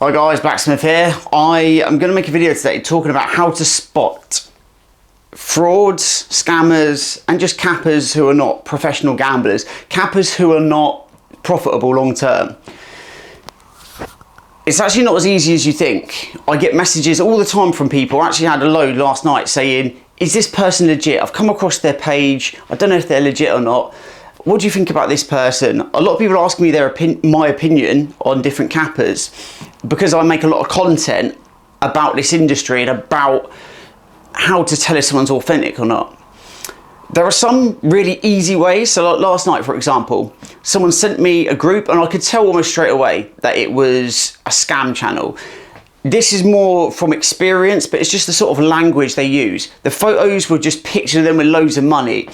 Hi guys, Blacksmith here. I am going to make a video today talking about how to spot frauds, scammers, and just cappers who are not professional gamblers, cappers who are not profitable long term. It's actually not as easy as you think. I get messages all the time from people. I actually had a load last night saying, is this person legit? I've come across their page. I don't know if they're legit or not. What do you think about this person? A lot of people ask me my opinion on different cappers because I make a lot of content about this industry and about how to tell if someone's authentic or not. There are some really easy ways. So like last night, for example, someone sent me a group and I could tell almost straight away that it was a scam channel. This is more from experience, but it's just the sort of language they use. The photos were just pictures of them with loads of money.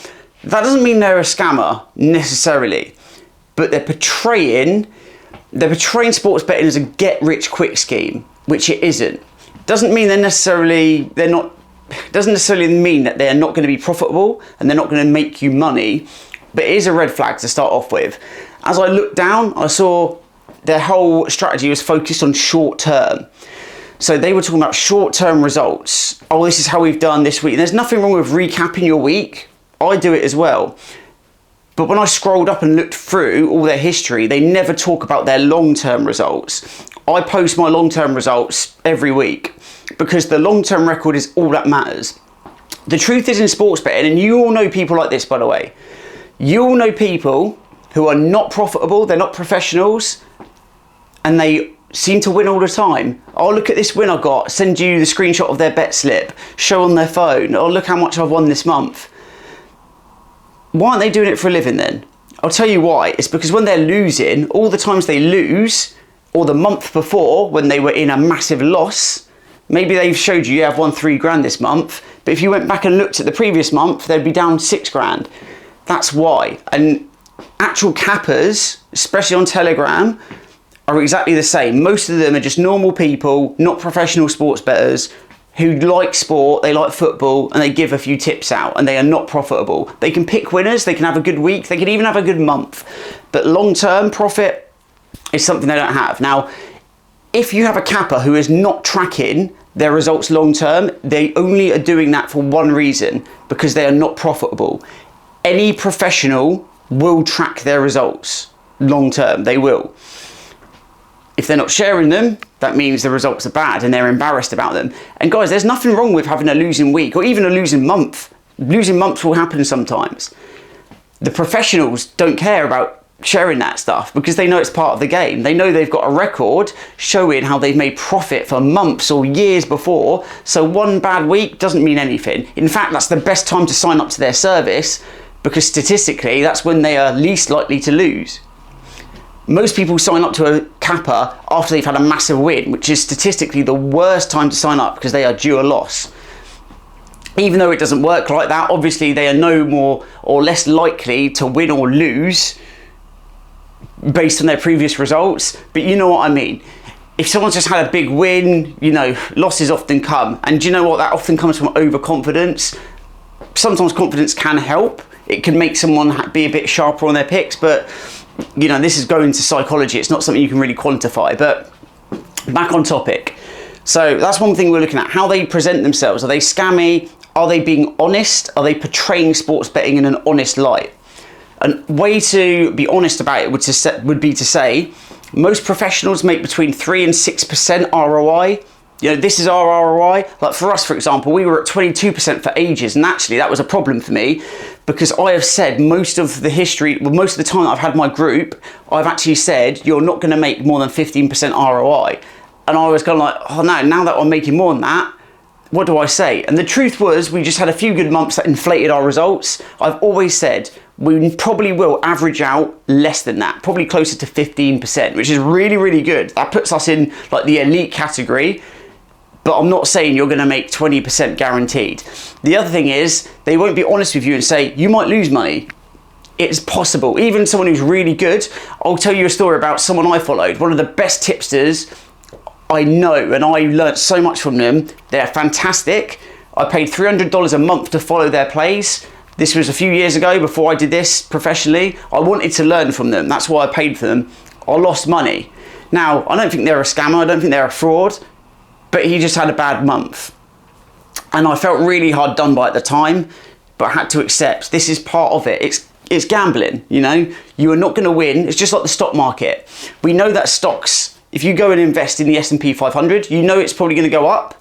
That doesn't mean they're a scammer necessarily, but they're portraying sports betting as a get-rich-quick scheme, which it isn't. Doesn't mean doesn't necessarily mean that they're not going to be profitable and they're not going to make you money, but it is a red flag to start off with. As I looked down, I saw their whole strategy was focused on short term. So they were talking about short-term results. Oh, this is how we've done this week. And there's nothing wrong with recapping your week. I do it as well. But when I scrolled up and looked through all their history, they never talk about their long-term results. I post my long-term results every week because the long-term record is all that matters. The truth is in sports betting, and you all know people like this, by the way. You all know people who are not profitable, they're not professionals, and they seem to win all the time. Oh, look at this win I got. Send you the screenshot of their bet slip. Show on their phone. Oh, look how much I've won this month. Why aren't they doing it for a living then? I'll tell you why. It's because when they're losing, all the times they lose, or the month before when they were in a massive loss, maybe they've showed you, yeah, I've won $3,000 this month, but if you went back and looked at the previous month, they'd be down $6,000. That's why. And actual cappers, especially on Telegram, are exactly the same. Most of them are just normal people, not professional sports bettors, who like sport, they like football, and they give a few tips out, and they are not profitable. They can pick winners, they can have a good week, they can even have a good month, but long-term profit is something they don't have. Now, if you have a capper who is not tracking their results long-term, they only are doing that for one reason, because they are not profitable. Any professional will track their results long-term, they will. If they're not sharing them, that means the results are bad and they're embarrassed about them. And guys, there's nothing wrong with having a losing week or even a losing month. Losing months will happen sometimes. The professionals don't care about sharing that stuff because they know it's part of the game. They know they've got a record showing how they've made profit for months or years before. So one bad week doesn't mean anything. In fact, that's the best time to sign up to their service because statistically, that's when they are least likely to lose. Most people sign up to a capper after they've had a massive win, which is statistically the worst time to sign up because they are due a loss. Even though it doesn't work like that, obviously they are no more or less likely to win or lose based on their previous results. But you know what I mean. If someone's just had a big win, you know, losses often come. And do you know what? That often comes from overconfidence. Sometimes confidence can help. It can make someone be a bit sharper on their picks, but you know, this is going to psychology. It's not something you can really quantify, but back on topic. So that's one thing we're looking at, how they present themselves. Are they scammy? Are they being honest? Are they portraying sports betting in an honest light? A way to be honest about it would be to say, most professionals make between 3 and 6% ROI. You know, this is our ROI. Like for us, for example, we were at 22% for ages. And actually that was a problem for me because I have said most of the time that I've had my group, I've actually said, you're not going to make more than 15% ROI. And I was kind of like, oh no, now that I'm making more than that, what do I say? And the truth was we just had a few good months that inflated our results. I've always said we probably will average out less than that, probably closer to 15%, which is really, really good. That puts us in like the elite category. But I'm not saying you're going to make 20% guaranteed. The other thing is they won't be honest with you and say you might lose money. It's possible. Even someone who's really good, I'll tell you a story about someone I followed. One of the best tipsters I know, and I learnt so much from them. They're fantastic. I paid $300 a month to follow their plays. This was a few years ago before I did this professionally. I wanted to learn from them. That's why I paid for them. I lost money. Now, I don't think they're a scammer, I don't think they're a fraud, but he just had a bad month. And I felt really hard done by at the time, but I had to accept this is part of it. It's gambling, you know? You are not gonna win. It's just like the stock market. We know that stocks, if you go and invest in the S&P 500, you know it's probably gonna go up.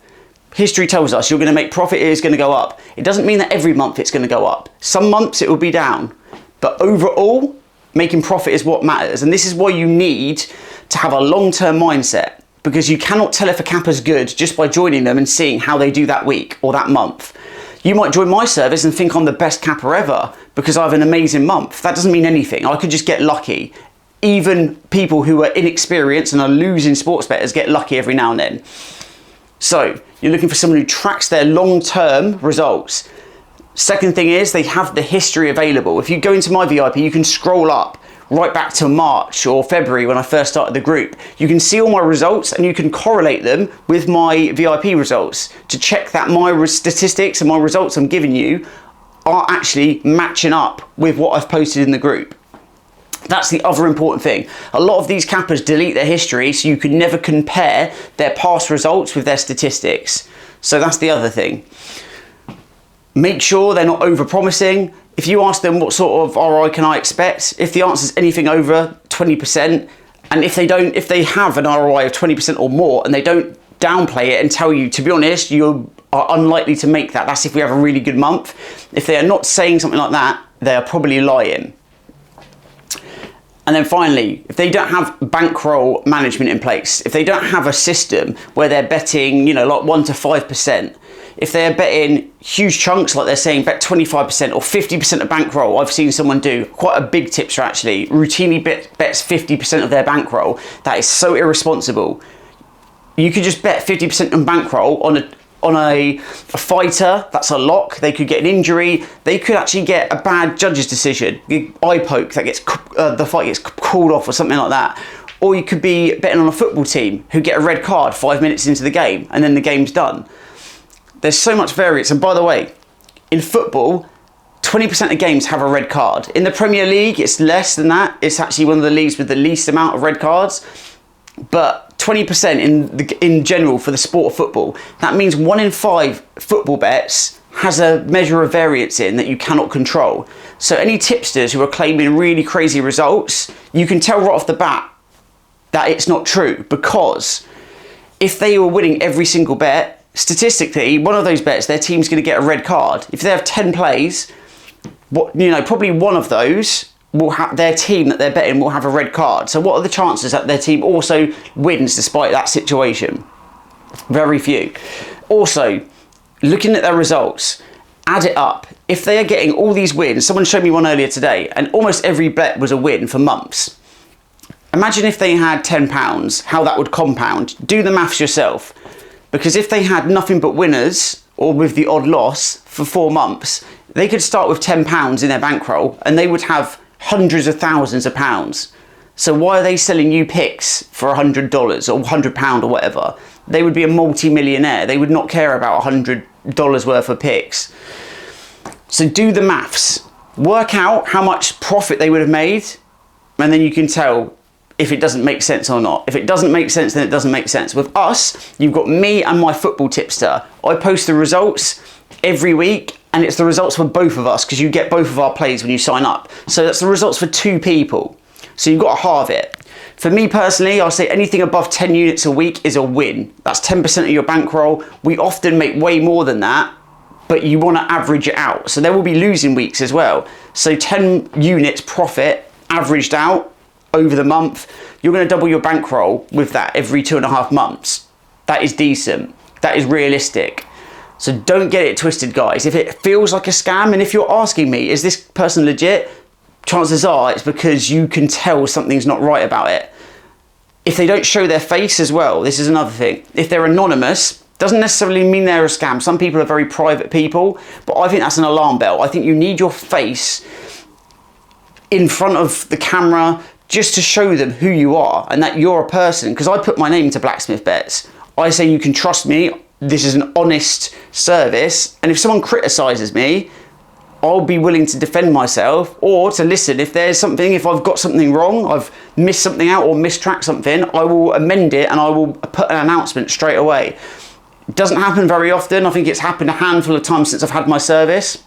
History tells us you're gonna make profit, it is gonna go up. It doesn't mean that every month it's gonna go up. Some months it will be down. But overall, making profit is what matters. And this is why you need to have a long-term mindset, because you cannot tell if a capper's good just by joining them and seeing how they do that week or that month. You might join my service and think I'm the best capper ever because I have an amazing month. That doesn't mean anything. I could just get lucky. Even people who are inexperienced and are losing sports bettors get lucky every now and then. So you're looking for someone who tracks their long-term results. Second thing is they have the history available. If you go into my VIP, you can scroll up right back to March or February when I first started the group. You can see all my results and you can correlate them with my VIP results to check that my statistics and my results I'm giving you are actually matching up with what I've posted in the group. That's the other important thing. A lot of these cappers delete their history so you can never compare their past results with their statistics. So that's the other thing. Make sure they're not over-promising. If you ask them what sort of ROI can I expect, if the answer is anything over 20%, and if they have an ROI of 20% or more and they don't downplay it and tell you, to be honest, you are unlikely to make that. That's if we have a really good month. If they are not saying something like that, they are probably lying. And then finally, if they don't have bankroll management in place, if they don't have a system where they're betting, you know, like 1 to 5%, if they're betting huge chunks, like they're saying bet 25% or 50% of bankroll, I've seen someone do, quite a big tipster actually, routinely bets 50% of their bankroll. That is so irresponsible. You could just bet 50% on bankroll on a fighter, that's a lock. They could get an injury. They could actually get a bad judge's decision, eye poke, that gets the fight gets called off or something like that. Or you could be betting on a football team who get a red card 5 minutes into the game and then the game's done. There's so much variance. And by the way, in football, 20% of games have a red card. In the Premier League, it's less than that. It's actually one of the leagues with the least amount of red cards. But 20% in general for the sport of football, that means 1 in 5 football bets has a measure of variance in that you cannot control. So any tipsters who are claiming really crazy results, you can tell right off the bat that it's not true, because if they were winning every single bet, statistically, one of those bets, their team's going to get a red card. If they have 10 plays, probably one of those will have their team that they're betting will have a red card. So what are the chances that their team also wins despite that situation? Very few. Also, looking at their results, add it up. If they are getting all these wins, someone showed me one earlier today, and almost every bet was a win for months. Imagine if they had £10, how that would compound. Do the maths yourself. Because if they had nothing but winners, or with the odd loss for 4 months, they could start with £10 in their bankroll and they would have hundreds of thousands of pounds. So why are they selling you picks for $100 or £100 or whatever? They would be a multi-millionaire. They would not care about $100 worth of picks. So do the maths. Work out how much profit they would have made, and then you can tell if it doesn't make sense or not. If it doesn't make sense, then it doesn't make sense. With us, you've got me and my football tipster. I post the results every week, and it's the results for both of us, because you get both of our plays when you sign up. So that's the results for 2 people. So you've got to halve it. For me personally, I'll say anything above 10 units a week is a win. That's 10% of your bankroll. We often make way more than that, but you want to average it out. So there will be losing weeks as well. So 10 units profit averaged out over the month, you're going to double your bankroll with that every 2.5 months. That is decent. That is realistic. So don't get it twisted, guys. If it feels like a scam, and if you're asking me, is this person legit? Chances are it's because you can tell something's not right about it. If they don't show their face as well, this is another thing. If they're anonymous, doesn't necessarily mean they're a scam. Some people are very private people, but I think that's an alarm bell. I think you need your face in front of the camera just to show them who you are and that you're a person. Because I put my name to Blacksmith Bets. I say you can trust me. This is an honest service. And if someone criticizes me, I'll be willing to defend myself or to listen. If there's something, if I've got something wrong, I've missed something out or mistracked something, I will amend it and I will put an announcement straight away. It doesn't happen very often. I think it's happened a handful of times since I've had my service.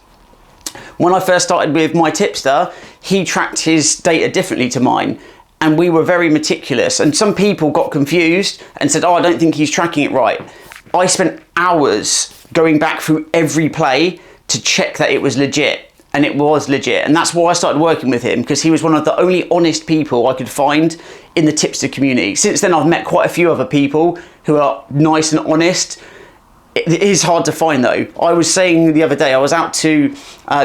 When I first started with my tipster, he tracked his data differently to mine, and we were very meticulous. And some people got confused and said, oh, I don't think he's tracking it right. I spent hours going back through every play to check that it was legit, and it was legit. And that's why I started working with him, because he was one of the only honest people I could find in the tipster community. Since then, I've met quite a few other people who are nice and honest. It is hard to find though. I was saying the other day, I was out to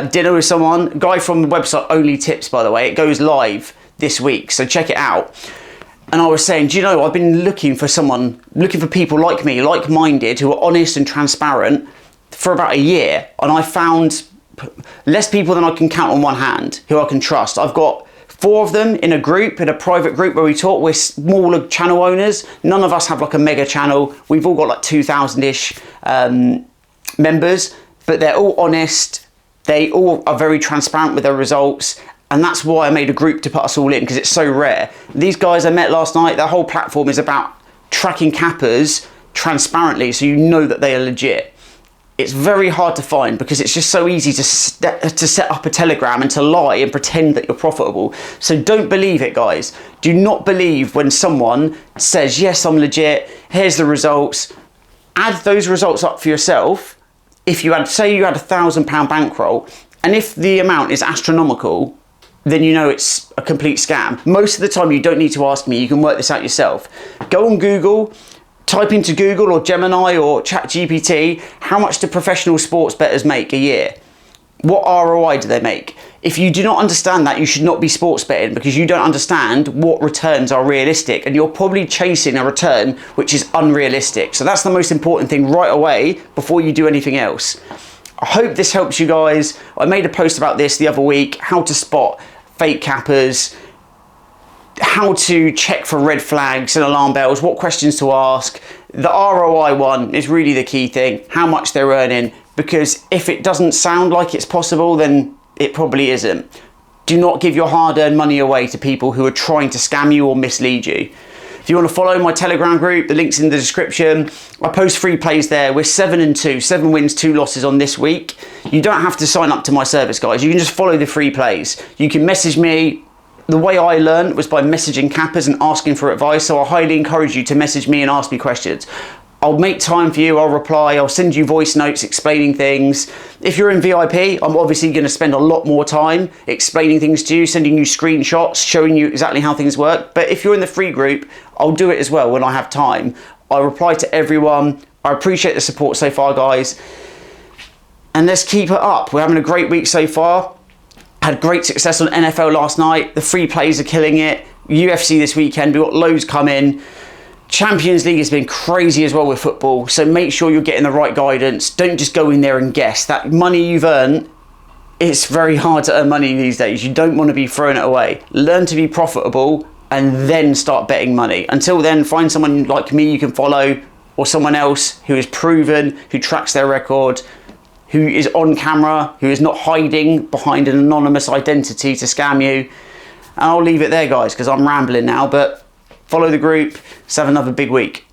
dinner with someone, a guy from the website Only Tips, by the way. It goes live this week, so check it out. And I was saying, do you know, I've been looking for people like me, like-minded, who are honest and transparent for about a year. And I found less people than I can count on one hand who I can trust. I've got 4 of them in a group, in a private group where we talk. We're smaller channel owners. None of us have like a mega channel. We've all got like 2,000-ish members, but they're all honest. They all are very transparent with their results. And that's why I made a group to put us all in, because it's so rare. These guys I met last night, their whole platform is about tracking cappers transparently so you know that they are legit. It's very hard to find because it's just so easy to set up a Telegram and to lie and pretend that you're profitable. So don't believe it, guys. Do not believe when someone says, yes, I'm legit, here's the results. Add those results up for yourself. If you had, say you had £1,000 bankroll, and if the amount is astronomical, then you know it's a complete scam. Most of the time you don't need to ask me, you can work this out yourself. Go on Google, type into Google or Gemini or ChatGPT, how much do professional sports bettors make a year? What ROI do they make? If you do not understand that, you should not be sports betting, because you don't understand what returns are realistic, and you're probably chasing a return which is unrealistic. So that's the most important thing right away before you do anything else. I hope this helps you guys. I made a post about this the other week, how to spot fake cappers, how to check for red flags and alarm bells, what questions to ask. The ROI one is really the key thing, how much they're earning, because if it doesn't sound like it's possible, then it probably isn't. Do not give your hard-earned money away to people who are trying to scam you or mislead you. If you want to follow my Telegram group, the link's in the description. I post free plays there. We're 7-2, 7 wins, 2 losses on this week. You don't have to sign up to my service, guys. You can just follow the free plays. You can message me. The way I learned was by messaging cappers and asking for advice, so I highly encourage you to message me and ask me questions. I'll make time for you, I'll reply, I'll send you voice notes explaining things. If you're in VIP, I'm obviously going to spend a lot more time explaining things to you, sending you screenshots, showing you exactly how things work. But if you're in the free group, I'll do it as well when I have time. I reply to everyone. I appreciate the support so far, guys. And let's keep it up. We're having a great week so far. Had great success on NFL last night. The free plays are killing it. UFC this weekend, we've got loads coming. Champions League has been crazy as well with football, so make sure you're getting the right guidance. Don't just go in there and guess. That money you've earned, it's very hard to earn money these days. You don't want to be throwing it away. Learn to be profitable and then start betting money. Until then, find someone like me you can follow, or someone else who is proven, who tracks their record, who is on camera, who is not hiding behind an anonymous identity to scam you. And I'll leave it there, guys, because I'm rambling now, but follow the group. Let's have another big week.